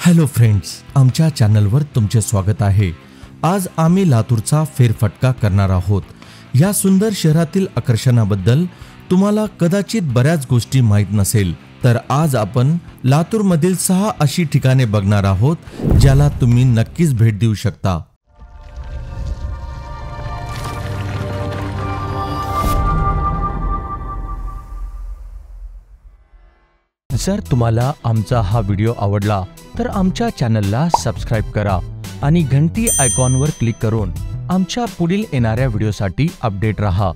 Hello friends, आमच्या चॅनलवर तुमचे स्वागत आहे। आज आम्ही लातूरचा फेरफटका करणार आहोत। या सुंदर शहरातील आकर्षणाबद्दल तुम्हाला कदाचित बऱ्याच गोष्टी माहित नसेल, तर आज आपण लातूर मधील 6 अशी ठिकाणे बघणार आहोत ज्याला तुम्ही नक्कीच भेट देऊ शकता। जर तुम्हाला आमचा हा व्हिडिओ आवडला तर आमच्या चॅनलला सबस्क्राइब करा आणि घंटी आयकॉनवर क्लिक करून आमच्या पुढील येणाऱ्या व्हिडिओसाठी अपडेट रहा।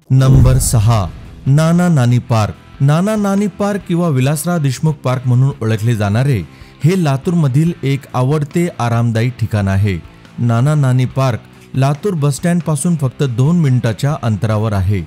नंबर 6, नाना नानी पार्क। नाना नानी पार्क किंवा विलासराव देशमुख पार्क म्हणून ओळखले जाणारे हे लातूर मधील एक आवडते आरामदायी ठिकाण आहे। नाना नानी पार्क लातूर बस स्टँड पासून फक्त 2 मिनिटाच्या अंतरावर आहे।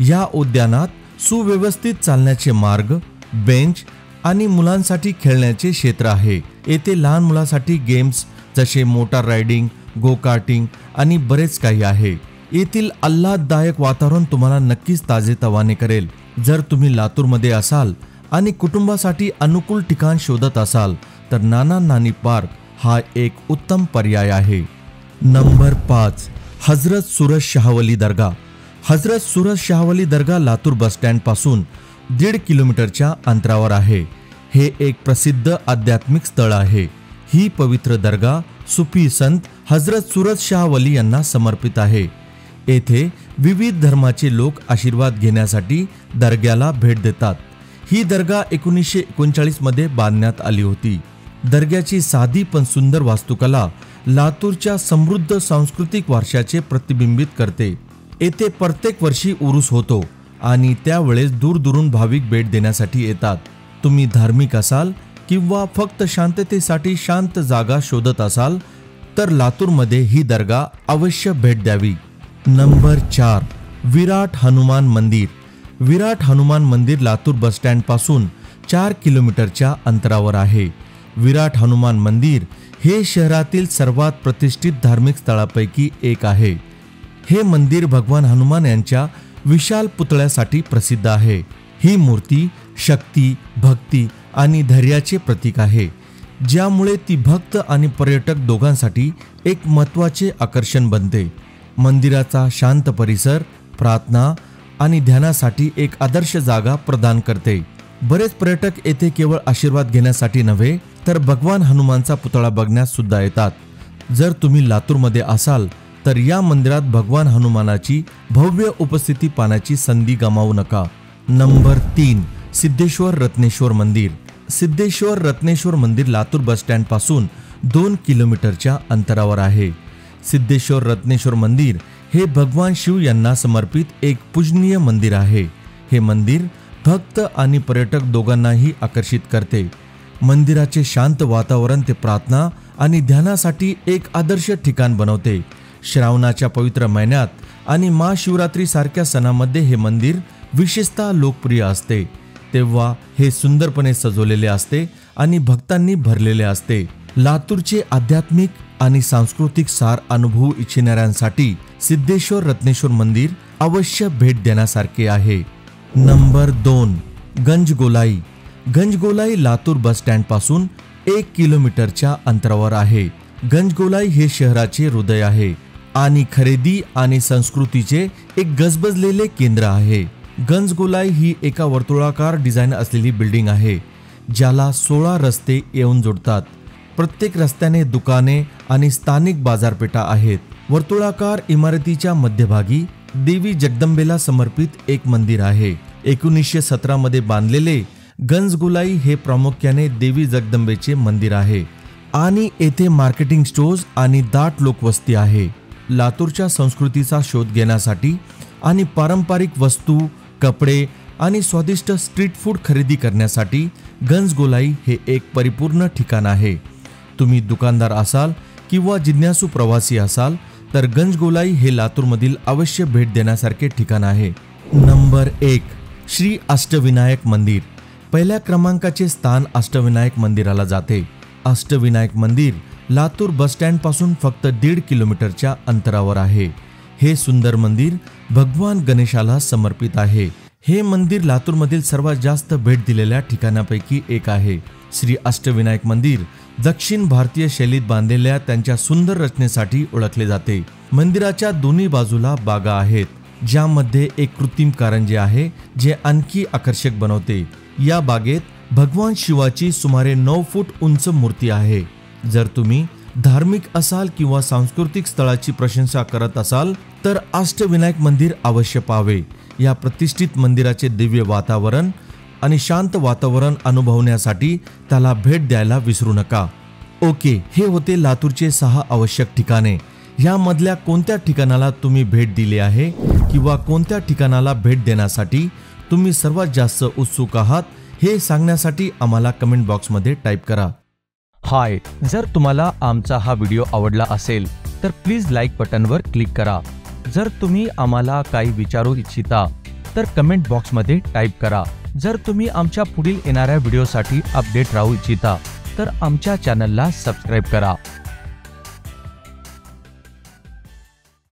या उद्यानात सुव्यवस्थित चालण्याचे मार्ग, बेंच आणि मुलांसाठी खेळण्याचे क्षेत्र आहे। येथे लहान मुलांसाठी गेम्स जसे मोटार रायडिंग, गो कार्टिंग आणि बरेच काही आहे। येथील आल्हाददायक वातावरण तुम्हाला नक्कीच ताजेतवाने करेल। जर तुम्ही लातूर मध्ये असाल आणि कुटुंबासाठी अनुकूल ठिकाण शोधत असाल तर नाना नानी पार्क हा एक उत्तम पर्याय आहे। नंबर 5, हजरत सूरज शाह वली दर्गा। हजरत सूरज शाह वली दर्गा लातूर बस स्टँड पासून 1.5 किलोमीटरच्या अंतरावर आहे। हे एक प्रसिद्ध आध्यात्मिक स्थळ आहे। ही पवित्र दर्गा सुफी संत हजरत सूरज शाह वली यांना समर्पित आहे। येथे विविध धर्माचे लोक आशीर्वाद घेण्यासाठी दर्ग्याला भेट देतात। ही दर्गा 1939 मध्ये बांधण्यात आली होती। दर्ग्याची साधी पण सुंदर वास्तुकला लातूरच्या समृद्ध सांस्कृतिक वारशाचे प्रतिबिंबित करते। येथे प्रत्येक वर्षी उरूस होतो आणि त्यावेळेस दूरदूरून भाविक भेट देण्यासाठी येतात। तुम्ही धार्मिक असाल किंवा फक्त शांततेसाठी शांत जागा शोधत असाल तर लातूरमध्ये ही दर्गा अवश्य भेट द्यावी। नंबर 4, विराट हनुमान मंदिर। विराट हनुमान मंदिर लातूर बस स्टँड पासून 4 किलोमीटरच्या अंतरावर आहे। विराट हनुमान मंदिर हे शहरातील सर्वात प्रतिष्ठित धार्मिक स्थळांपैकी एक आहे। हे मंदिर भगवान हनुमान यांच्या विशाल पुतळ्यासाठी प्रसिद्ध आहे। ही मूर्ती शक्ती, भक्ती आणि धैर्याचे प्रतीक आहे, ज्यामुळे ती भक्त आणि पर्यटक दोघांसाठी एक महत्त्वाचे आकर्षण बनते। मंदिराचा शांत परिसर प्रार्थना आणि ध्यानासाठी एक आदर्श जागा प्रदान करते। बरेच पर्यटक येथे केवळ आशीर्वाद घेण्यासाठी नव्हे तर भगवान हनुमानचा पुतळा बघण्यास सुद्धा येतात। जर तुम्ही लातूरमध्ये असाल तर या मंदिरात भगवान हनुमानाची भव्य उपस्थिती पाहण्याची संधी गमावू नका। नंबर 3, सिद्धेश्वर रत्नेश्वर मंदिर। सिद्धेश्वर रत्नेश्वर मंदिर लातूर बस स्टँड पासून 2 किलोमीटरच्या अंतरावर आहे। सिद्धेश्वर रत्नेश्वर मंदिर हे भगवान शिव यांना समर्पित एक पूजनीय मंदिर आहे। हे मंदिर भक्त आणि पर्यटक दोघांनाही आकर्षित करते। मंदिराचे शांत वातावरण ते प्रार्थना आणि ध्यानासाठी एक आदर्श ठिकाण बनवते। श्रावणाच्या पवित्र महिन्यात आणि महाशिवरात्री सारख्या सणांमध्ये हे मंदिर विशेषतः लोकप्रिय असते। तेव्हा हे सुंदरपणे सजवलेले असते आणि भक्तांनी भरलेले असते। लातूरचे आध्यात्मिक आणि सांस्कृतिक सार अनुभवू इच्छिणाऱ्यांसाठी सिद्धेश्वर रत्नेश्वर मंदिर अवश्य भेट देण्यासारखे आहे। Number 2, Ganj Golai. Ganj Golai Latur bus stand पासून 1 किलोमीटरच्या अंतरावर आहे। गंजगोलाई हे शहराचे हृदय आहे आणि खरेदी आणि संस्कृतीचे एक गजबजलेले केंद्र आहे। गंजगोलाई ही एका वर्तुळाकार डिझाइन असलेली बिल्डिंग आहे, ज्याला 16 रस्ते येऊन जोडतात। प्रत्येक रस्त्याने दुकाने आणि स्थानिक बाजारपेठा आहेत। वर्तुळाकार इमारतीच्या मध्यभागी देवी जगदंबेला समर्पित एक मंदिर आहे। 1917 मध्ये बांधलेले गंजगोलाई हे प्रामुख्याने देवी जगदंबेचे मंदिर आहे आणि येथे मार्केटिंग स्टोर्स आणि दाट लोकवस्ती आहे। लातूरच्या संस्कृतीचा शोध घेण्यासाठी आणि पारंपरिक वस्तू, कपडे आणि स्वादिष्ट स्ट्रीट फूड खरेदी करण्यासाठी गंजगोलाई हे एक परिपूर्ण ठिकाण आहे। तुम्ही दुकानदार असाल किंवा जिज्ञासू प्रवासी असाल तर गंजगोलाई हे लातूरमधील अवश्य भेट देण्यासारखे ठिकाण आहे। नंबर 1, श्री अष्टविनायक मंदिर। पहिल्या क्रमांकाचे स्थान अष्टविनायक मंदिराला जाते। अष्टविनायक मंदिर लातूर बस स्टँड पासून फक्त 1.5 किलोमीटरच्या अंतरावर आहे। हे सुंदर मंदिर भगवान गणेशाला समर्पित आहे। हे मंदिर लातूरमधील सर्वात जास्त भेट दिलेल्या ठिकाणापैकी एक आहे. श्री अष्टविनायक मंदिर दक्षिण भारतीय शैलीत बांधलेल्या त्यांच्या सुंदर रचनेसाठी ओळखले जाते. मंदिराच्या दोन्ही बाजूला बागा आहेत, ज्यामध्ये एक कृत्रिम कारंजे आहे जे आणखी आकर्षक बनवते. या बागेत भगवान शिवाची सुमारे 9 फूट उंच मूर्ती आहे. जर तुम्ही धार्मिक असाल किंवा सांस्कृतिक स्थळाची प्रशंसा करत असाल तर अष्टविनायक मंदिर अवश्य पाहावे. या प्रतिष्ठित मंदिराचे दिव्य वातावरण आणि शांत वातावरण अनुभवण्यासाठी त्याला भेट द्यायला विसरू नका. ओके, हे होते लातूरचे 6 आवश्यक ठिकाणे. यामधल्या कोणत्या ठिकाणाला तुम्ही भेट दिली आहे किंवा कोणत्या ठिकाणाला भेट देण्यासाठी तुम्ही सर्वात जास्त उत्सुक आहात हे सांगण्यासाठी आम्हाला कमेंट बॉक्समध्ये टाईप करा. हाय, जर तुम्हाला आमचा हा व्हिडिओ आवडला असेल तर प्लीज लाईक बटनवर क्लिक करा. जर तुम्ही आम्हाला काही विचारू इच्छिता तर कमेंट बॉक्समध्ये टाईप करा. जर तुम्ही आमच्या पुढील येणाऱ्या व्हिडिओसाठी अपडेट राहू इच्छिता तर आमच्या चॅनलला सबस्क्राईब करा.